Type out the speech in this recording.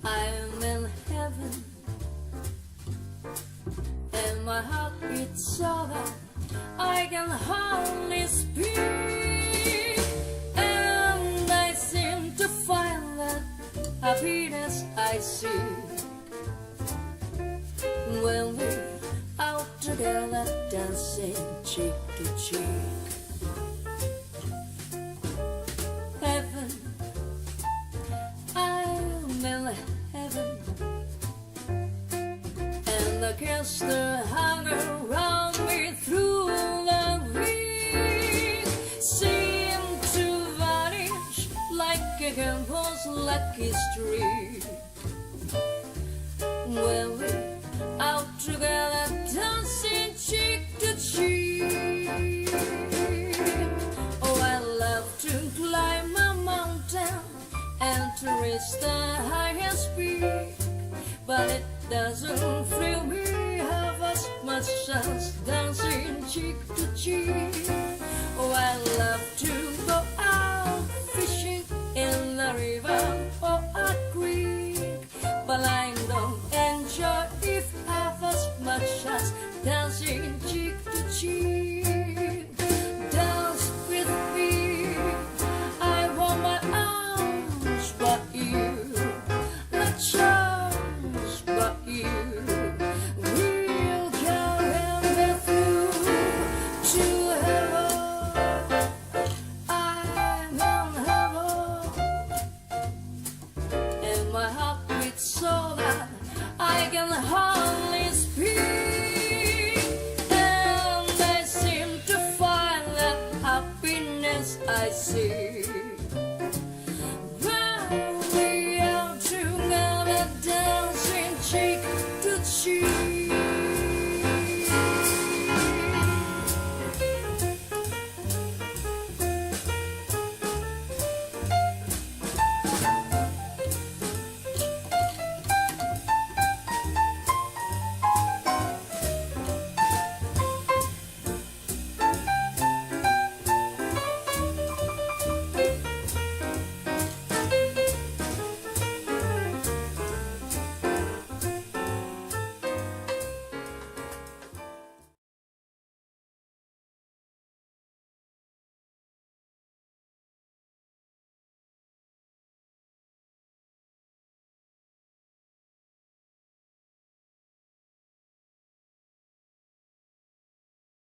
I'm in heaven, and my heart beats so loud I can hardly speak, and I seem to find that happiness I see when we're out together dancing cheek to cheek. Heaven, I'm in heaven, and the guests that hung around me through the week seem to vanish like a campus lucky streak when we're out together dancing cheek to cheek. Oh, I love to climb a mountain and to reach the highest peak, but it doesn't thrill me half as much as dancing cheek to cheek. Oh, I love to go out fishing in the river or a creek, but I don't enjoy it half as much as dancing cheek